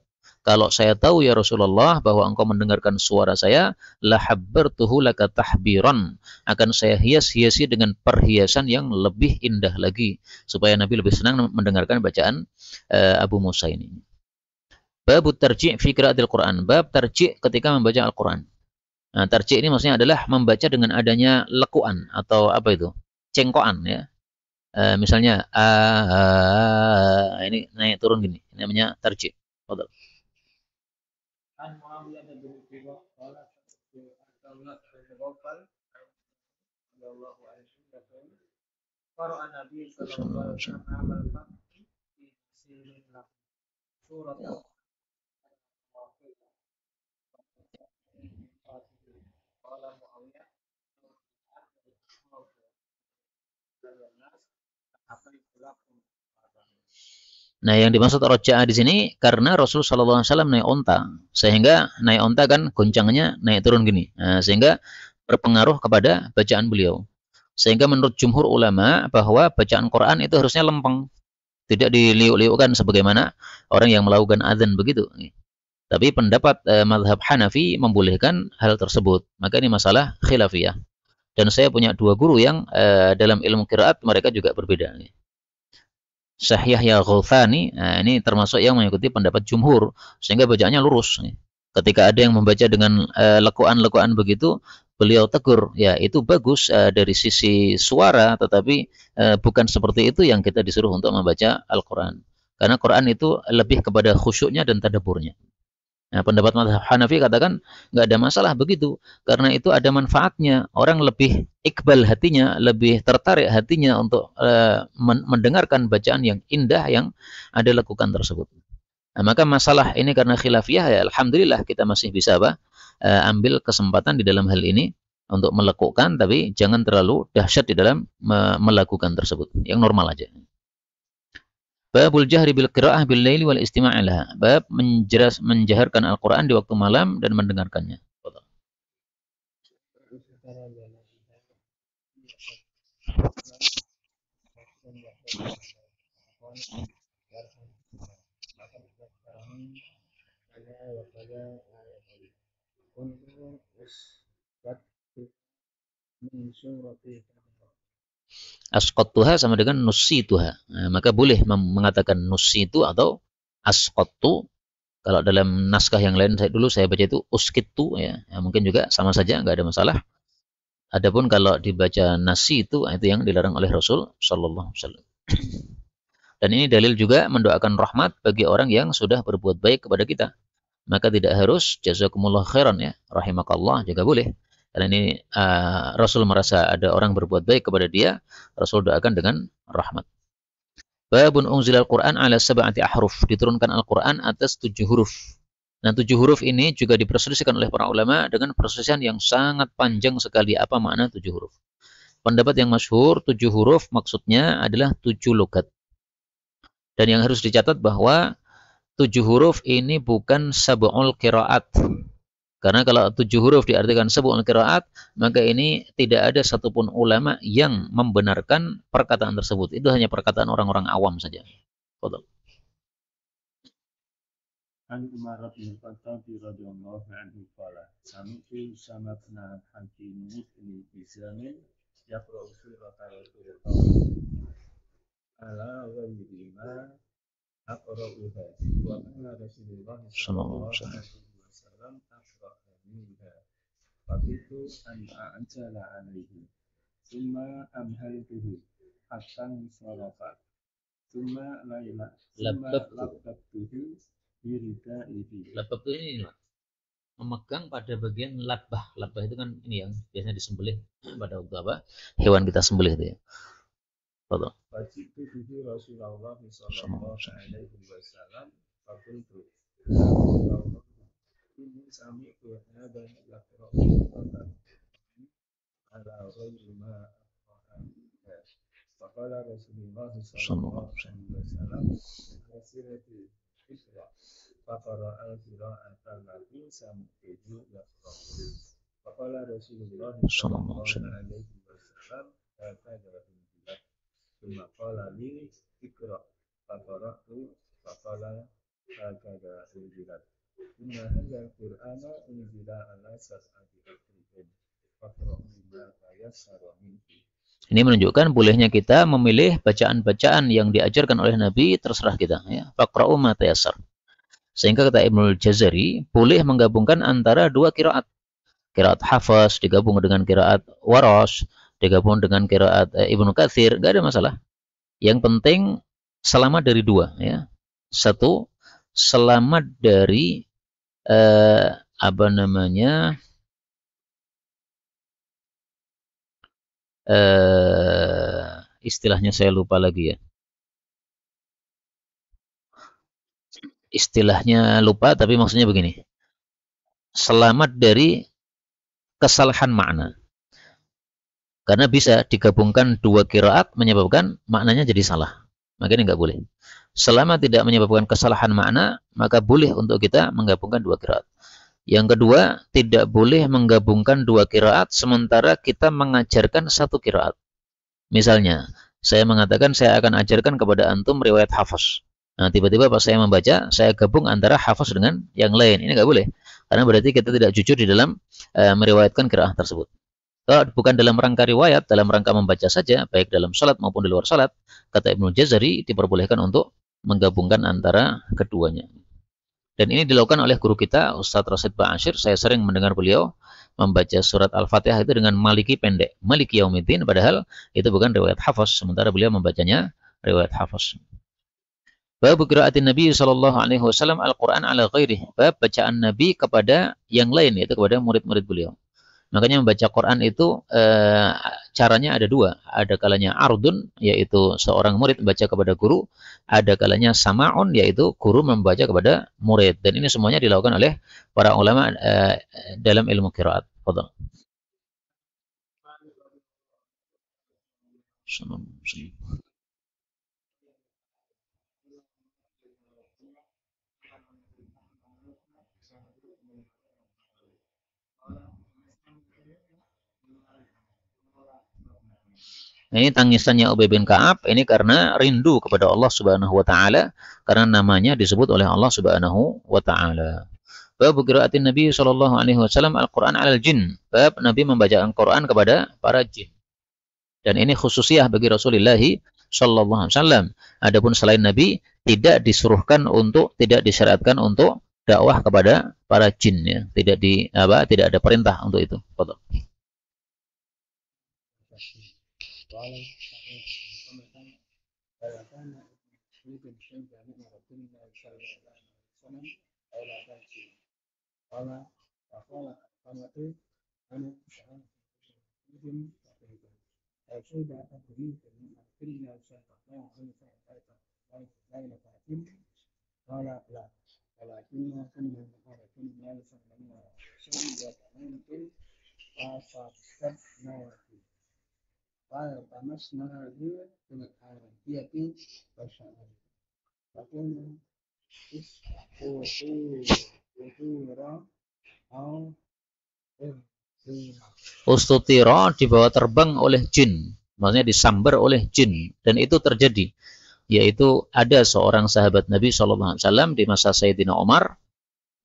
kalau saya tahu ya Rasulullah bahwa engkau mendengarkan suara saya, la habbartuhu laka tahbiran. Akan saya hias-hiasi dengan perhiasan yang lebih indah lagi. Supaya Nabi lebih senang mendengarkan bacaan Abu Musa ini. Bab tarji' fi qiraatil Quran. Bab tarji' ketika membaca Al-Quran. Nah, tarji' ini maksudnya adalah membaca dengan adanya lekuan atau apa itu? Cengkoan ya. Misalnya ini naik turun gini. Ini namanya tarji'. Fadhal. عن معاوية بن الكبار قال سمعت عبد الله بن مغفل رضي الله عنه يقول قرأ النبي صلى الله عليه وسلم عام الفتح في تفسير له سورة قال معاوية Nah, yang dimaksud roja'a di sini karena Rasul Shallallahu Alaihi Wasallam naik onta, sehingga naik onta kan goncangannya naik turun gini, sehingga berpengaruh kepada bacaan beliau. Sehingga menurut jumhur ulama bahwa bacaan Quran itu harusnya lempeng, tidak diliuk-liukkan sebagaimana orang yang melakukan adzan begitu. Tapi pendapat mazhab Hanafi membolehkan hal tersebut. Maka ini masalah khilafiyah. Dan saya punya dua guru yang dalam ilmu qiraat mereka juga berbeda. Syekh Yahya Ghaufani, ini termasuk yang mengikuti pendapat jumhur, sehingga bacaannya lurus. Ketika ada yang membaca dengan lekuan-lekuan begitu, beliau tegur, ya itu bagus dari sisi suara, tetapi bukan seperti itu yang kita disuruh untuk membaca Al-Quran. Karena Quran itu lebih kepada khusyuknya dan tadabburnya. Nah, pendapat mazhab Hanafi katakan nggak ada masalah begitu, karena itu ada manfaatnya. Orang lebih iqbal hatinya, lebih tertarik hatinya untuk mendengarkan bacaan yang indah yang ada lakukan tersebut. Nah, maka masalah ini karena khilafiyah, ya alhamdulillah kita masih bisa ambil kesempatan di dalam hal ini untuk melekukan, tapi jangan terlalu dahsyat di dalam melakukan tersebut. Yang normal aja. Babul jahri bil qiraah bil laili wal istima'i laha. Bab menjaharkan Al-Qur'an di waktu malam dan mendengarkannya. Asqattuha sama dengan nussituha. Nah, maka boleh mengatakan nussitu atau asqattu. Kalau dalam naskah yang lain dulu saya baca itu uskittu ya. Mungkin juga sama saja, nggak ada masalah. Adapun kalau dibaca nasi itu yang dilarang oleh Rasul sallallahu alaihi wasallam. Dan ini dalil juga mendoakan rahmat bagi orang yang sudah berbuat baik kepada kita. Maka tidak harus jazakumullah khairan ya, rahimakallah juga boleh. Karena ini Rasul merasa ada orang berbuat baik kepada dia, Rasul doakan dengan rahmat. Babun unzilal Qur'an ala sab'ati ahruf. Diturunkan Al-Quran atas 7 huruf. Nah, 7 huruf ini juga diperselisihkan oleh para ulama dengan perselisihan yang sangat panjang sekali apa makna 7 huruf. Pendapat yang masyhur, 7 huruf maksudnya adalah 7 logat. Dan yang harus dicatat bahwa 7 huruf ini bukan sab'ul qiraat. Karena kalau 7 huruf diartikan sab'ul qiraat, maka ini tidak ada satupun ulama yang membenarkan perkataan tersebut. Itu hanya perkataan orang-orang awam saja. Betul. An Umar bin Khattab radhiyallahu anhu qala sami'tu samatna hakim ibn Hizam yaqra'u surata ala ghayri ma aqra'uha wa kana Rasulullah sallallahu alaihi wasallam aqra'a minha fabitu an a'jala alaihi thumma amhaltuhu hatta sarafa thumma laila labbatuhu Labab itu ini memegang pada bagian labbah. Labbah itu kan ini yang biasanya disembelih pada waktu apa? Hewan kita sembelih itu ya. Betul. Fajitu bihi Rasulullah sallallahu alaihi wasallam fakultu ini sami'tu hadha yaqra'u ala ghayri ma faqala Rasulullah sallallahu alaihi wasallam wasirati Isra faqara al-qira'ata allati sami'tu yaqra'u Faqala Rasulullah Sallallahu alaihi sallallahu wasallam. alaihi wasallam hakadha unzilat. Tsumma qala li iqra. Faqara'tu faqala hakadha unzilat. Inna hadzal Qur'ana unzila ala sab'ati aqrin. Faqra' bima tayassara minhu. Ini menunjukkan bolehnya kita memilih bacaan-bacaan yang diajarkan oleh Nabi, terserah kita. Ya. Faqra'u ma tayassar. Sehingga kata Ibnul Jazari, boleh menggabungkan antara dua kiraat. Kiraat Hafaz digabung dengan kiraat Waras, digabung dengan kiraat Ibnu Katsir, nggak ada masalah. Yang penting selamat dari dua. Ya. Satu, selamat dari apa namanya, istilahnya saya lupa lagi ya. Istilahnya lupa, tapi maksudnya begini. Selamat dari kesalahan makna. Karena bisa digabungkan dua qiraat menyebabkan maknanya jadi salah. Makanya nggak boleh. Selama tidak menyebabkan kesalahan makna, maka boleh untuk kita menggabungkan dua qiraat. Yang kedua, tidak boleh menggabungkan dua qiraat sementara kita mengajarkan satu qiraat. Misalnya, saya mengatakan saya akan ajarkan kepada antum riwayat Hafaz. Nah, tiba-tiba pas saya membaca, saya gabung antara Hafaz dengan yang lain. Ini nggak boleh. Karena berarti kita tidak jujur di dalam meriwayatkan qiraah tersebut. Kalau bukan dalam rangka riwayat, dalam rangka membaca saja, baik dalam salat maupun di luar salat, kata Ibnu Jazari diperbolehkan untuk menggabungkan antara keduanya. Dan ini dilakukan oleh guru kita, Ustadz Rasid Ba'asyir. Saya sering mendengar beliau membaca surat Al-Fatihah itu dengan maliki pendek. Maliki yaumiddin, padahal itu bukan riwayat Hafaz. Sementara beliau membacanya riwayat Hafaz. Bab qiraatin Nabi sallallahu alaihi wasallam Al-Qur'an ala ghairih. Bab bacaan Nabi kepada yang lain, yaitu kepada murid-murid beliau. Makanya membaca Quran itu caranya ada dua. Ada kalanya ardun, yaitu seorang murid membaca kepada guru. Ada kalanya sama'un, yaitu guru membaca kepada murid. Dan ini semuanya dilakukan oleh para ulama dalam ilmu qiraat. Fadhal. Ini tangisannya Ubay bin Ka'ab ini karena rindu kepada Allah Subhanahu wa taala karena namanya disebut oleh Allah Subhanahu wa taala. Bab qiraatin Nabi sallallahu alaihi wasallam Al-Qur'an 'alal jin. Bab Nabi membaca Al-Qur'an kepada para jin. Dan ini khususiyah bagi Rasulullah sallallahu alaihi wasallam. Adapun selain Nabi tidak disuruhkan untuk, tidak disyariatkan untuk dakwah kepada para jin ya. Tidak ada perintah untuk itu. Betul. Ustutira dibawa terbang oleh jin, maksudnya disambar oleh jin, dan itu terjadi. Yaitu ada seorang sahabat Nabi SAW di masa Sayyidina Umar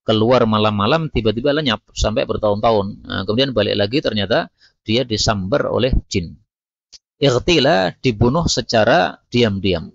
keluar malam-malam tiba-tiba lenyap sampai bertahun-tahun. Nah, kemudian balik lagi ternyata dia disambar oleh jin. Ightila dibunuh secara diam-diam.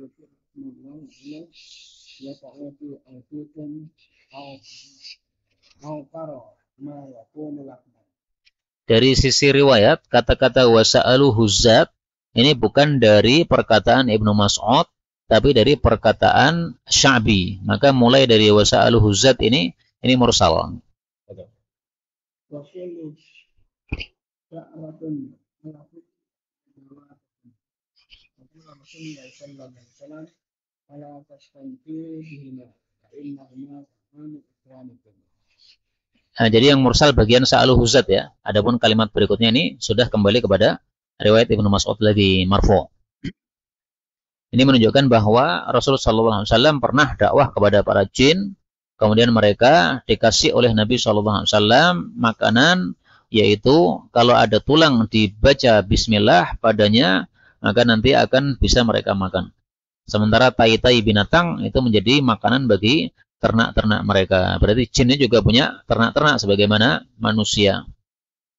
ذكر اسم الله عليه يقعد أنفسكم أو ترى ما يكون لكم. Dari sisi riwayat, kata-kata wasa'alu huzat ini bukan dari perkataan Ibnu Mas'ud, tapi dari perkataan Sya'bi. Maka mulai dari wasa'alu huzat ini mursal. وكل شعرة وقال رسول الله صلى الله عليه وسلم فلا تستنكرهما فإنهما من إكرامكم. Nah, jadi yang mursal bagian sa'alu huzat ya. Adapun kalimat berikutnya ini sudah kembali kepada riwayat Ibnu Mas'ud lagi marfu'. Ini menunjukkan bahwa Rasulullah SAW pernah dakwah kepada para jin, kemudian mereka dikasih oleh Nabi SAW makanan, yaitu kalau ada tulang dibaca bismillah padanya, maka nanti akan bisa mereka makan. Sementara tai-tai binatang itu menjadi makanan bagi ternak-ternak mereka. Berarti jin ini juga punya ternak-ternak sebagaimana manusia.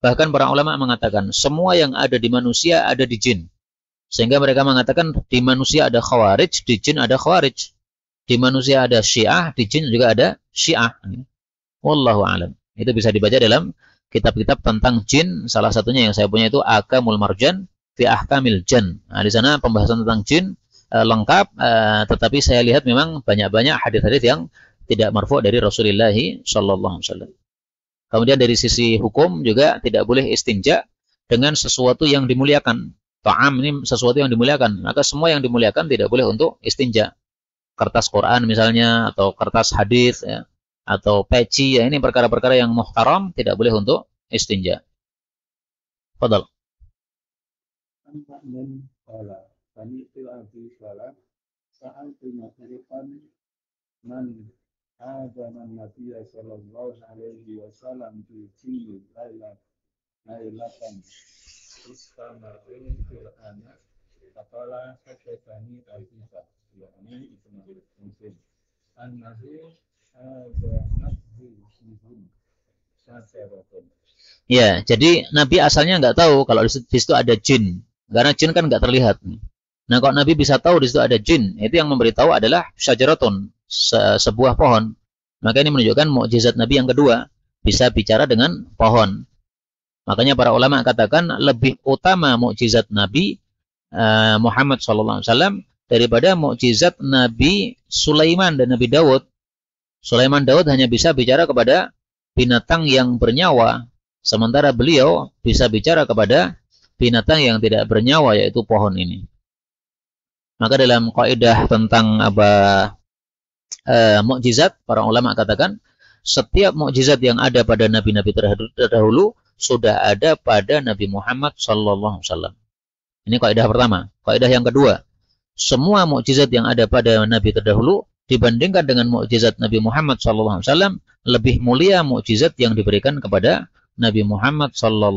Bahkan para ulama mengatakan semua yang ada di manusia ada di jin. Sehingga mereka mengatakan di manusia ada khawarij, di jin ada khawarij. Di manusia ada syiah, di jin juga ada syiah. Wallahu a'lam. Itu bisa dibaca dalam kitab-kitab tentang jin. Salah satunya yang saya punya itu Akamul Marjan fi Ahkamil Jan. Nah, di sana pembahasan tentang jin lengkap, tetapi saya lihat memang banyak-banyak hadis-hadis yang tidak marfu' dari Rasulullah sallallahu alaihi wasallam. Kemudian dari sisi hukum juga tidak boleh istinja dengan sesuatu yang dimuliakan. Ta'am ini sesuatu yang dimuliakan, maka semua yang dimuliakan tidak boleh untuk istinja. Kertas Quran misalnya, atau kertas hadis ya, atau peci ya, ini perkara-perkara yang muhtaram tidak boleh untuk istinja. Fadal. من قال سمعت أبي قال سألت مسروقا من آذن النبي صلى الله عليه وسلم في كل ليلة استمر في الأنس فقال حدثني أبيك يعني ابن مسلم أنه آذنته فيهم شجرة. Ya, jadi Nabi asalnya nggak tahu kalau di situ ada jin. Karena jin kan nggak terlihat. Nah, kalau Nabi bisa tahu di situ ada jin, itu yang memberitahu adalah syajaratun, sebuah pohon. Maka ini menunjukkan mukjizat Nabi yang kedua, bisa bicara dengan pohon. Makanya para ulama katakan lebih utama mukjizat Nabi Muhammad SAW daripada mukjizat Nabi Sulaiman dan Nabi Daud. Sulaiman Daud hanya bisa bicara kepada binatang yang bernyawa, sementara beliau bisa bicara kepada binatang yang tidak bernyawa, yaitu pohon ini. Maka dalam kaidah tentang mukjizat, para ulama katakan setiap mukjizat yang ada pada nabi-nabi terdahulu sudah ada pada Nabi Muhammad SAW. Ini kaidah pertama. Kaidah yang kedua, semua mukjizat yang ada pada nabi terdahulu dibandingkan dengan mukjizat Nabi Muhammad SAW lebih mulia mukjizat yang diberikan kepada Nabi Muhammad SAW.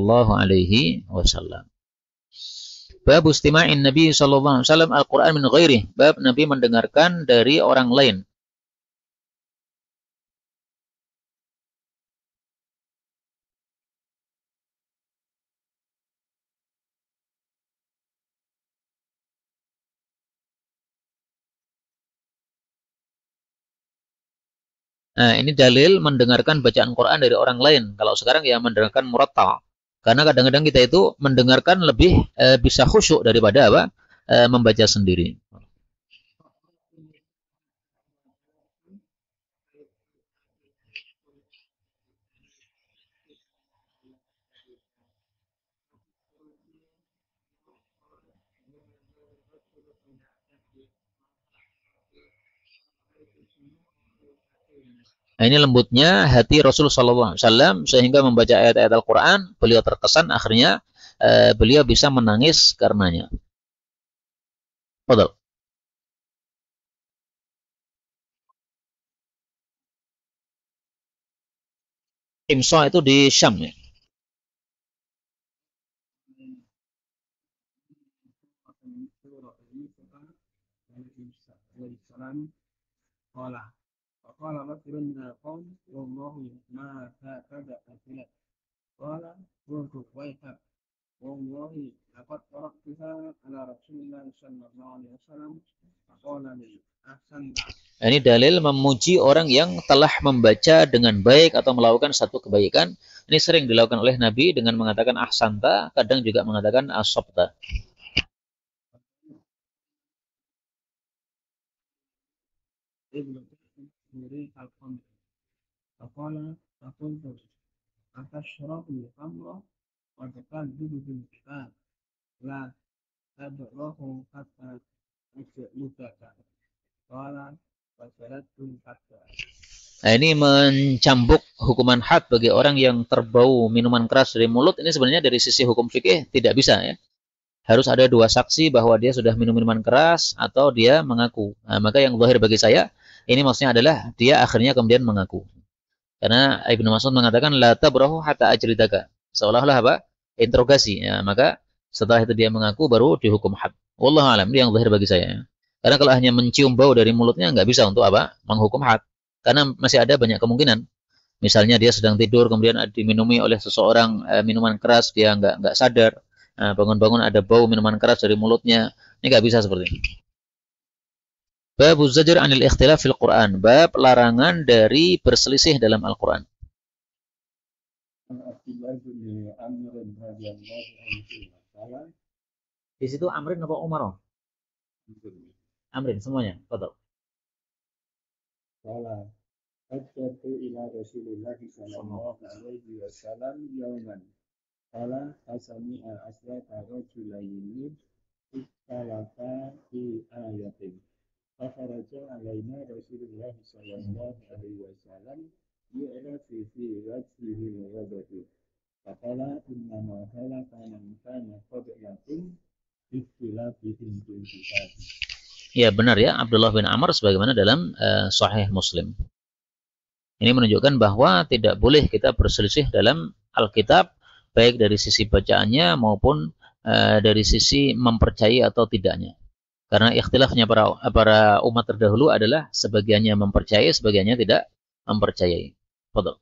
Bab istima'in Nabi SAW Al-Quran min ghairih. Bab Nabi mendengarkan dari orang lain. Nah, ini dalil mendengarkan bacaan Quran dari orang lain. Kalau sekarang ya mendengarkan murattal. Karena kadang-kadang kita itu mendengarkan lebih bisa khusyuk daripada membaca sendiri. Nah, ini lembutnya hati Rasulullah SAW sehingga membaca ayat-ayat Al-Quran, beliau terkesan, akhirnya beliau bisa menangis karenanya. Betul. Imsa itu di Syam ya. قال رجل من القوم والله ما هكذا أكلت قال قلت ويحك Wallahi laqad taraktuha ala Rasulillah sallallahu alaihi wasallam faqala li ahsanta. Ini dalil memuji orang yang telah membaca dengan baik atau melakukan satu kebaikan. Ini sering dilakukan oleh Nabi dengan mengatakan ahsanta, kadang juga mengatakan asabta. Ibnu Muri al-Qamr. Faqala faqultu atashrabu al-khamra wa taqaddidu bil kitab la tabrahu hatta yusallika. Qala fasalatu hatta. Nah, ini mencambuk hukuman had bagi orang yang terbau minuman keras dari mulut. Ini sebenarnya dari sisi hukum fikih tidak bisa ya. Harus ada dua saksi bahwa dia sudah minum minuman keras atau dia mengaku. Nah, maka yang zahir bagi saya, ini maksudnya adalah dia akhirnya kemudian mengaku. Karena Ibnu Mas'ud mengatakan la tabrahu hatta ajridaka. Seolah-olah apa? Interogasi. Ya, maka setelah itu dia mengaku baru dihukum had. Wallahu alam, ini yang zahir bagi saya. Karena kalau hanya mencium bau dari mulutnya nggak bisa untuk apa? Menghukum had. Karena masih ada banyak kemungkinan. Misalnya dia sedang tidur kemudian diminumi oleh seseorang minuman keras, dia nggak sadar. Bangun-bangun ada bau minuman keras dari mulutnya. Ini nggak bisa seperti ini. Bab zajr anil ikhtilaf fil Quran. Bab larangan dari berselisih dalam Al-Quran. Di situ Amrin apa Umar? Amrin semuanya. Betul. Qala Ajatu ila Rasulillah sallallahu alaihi wasallam yawman. Qala asami'a asrata rajulaini ikhtalafa fi ayatin. Fakharaja alaina Rasulullah sallallahu alaihi wasallam yu'rafi fi wajhihi ghadati. Faqala innama halaka man kana qablakum ikhtilafihim fil kitab. Ya benar ya, Abdullah bin Amr sebagaimana dalam Sahih Muslim. Ini menunjukkan bahwa tidak boleh kita berselisih dalam Alkitab, baik dari sisi bacaannya maupun dari sisi mempercayai atau tidaknya. Karena ikhtilafnya para umat terdahulu adalah sebagiannya mempercayai, sebagiannya tidak mempercayai. Fadhal.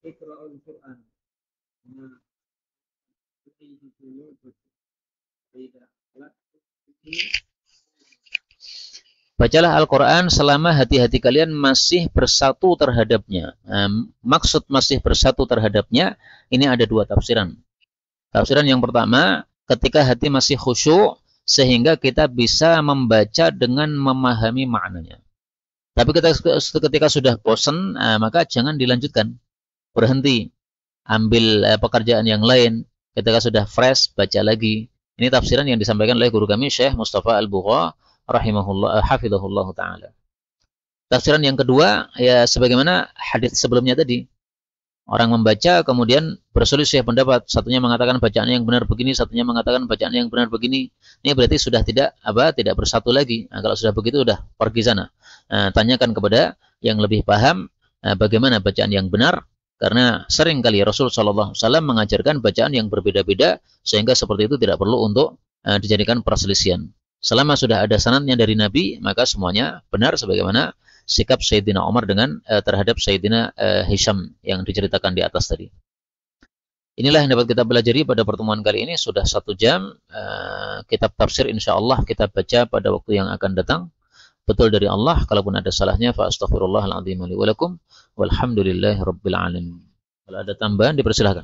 Iqra'ul Qur'an. Bacalah Al-Quran selama hati-hati kalian masih bersatu terhadapnya. Maksud masih bersatu terhadapnya, ini ada dua tafsiran. Tafsiran yang pertama, ketika hati masih khusyuk, sehingga kita bisa membaca dengan memahami maknanya. Tapi ketika sudah bosan, maka jangan dilanjutkan. Berhenti, ambil pekerjaan yang lain. Ketika sudah fresh, baca lagi. Ini tafsiran yang disampaikan oleh guru kami Syekh Mustafa Al-Bugha rahimahullah hafizahullah taala. Tafsiran yang kedua ya sebagaimana hadis sebelumnya tadi. Orang membaca kemudian berselisih pendapat, satunya mengatakan bacaan yang benar begini, satunya mengatakan bacaan yang benar begini. Ini berarti sudah tidak bersatu lagi. Nah, kalau sudah begitu sudah pergi sana. Tanyakan kepada yang lebih paham bagaimana bacaan yang benar. Karena sering kali Rasul SAW mengajarkan bacaan yang berbeda-beda sehingga seperti itu tidak perlu untuk dijadikan perselisihan. Selama sudah ada sanadnya dari Nabi, maka semuanya benar sebagaimana sikap Sayyidina Umar dengan terhadap Sayyidina Hisham yang diceritakan di atas tadi. Inilah yang dapat kita pelajari pada pertemuan kali ini. Sudah 1 jam. Kitab tafsir insyaAllah kita baca pada waktu yang akan datang. Betul dari Allah. Kalaupun ada salahnya, fa astaghfirullahal azim li wa lakum. Walhamdulillahi rabbil alamin. Kalau ada tambahan dipersilahkan.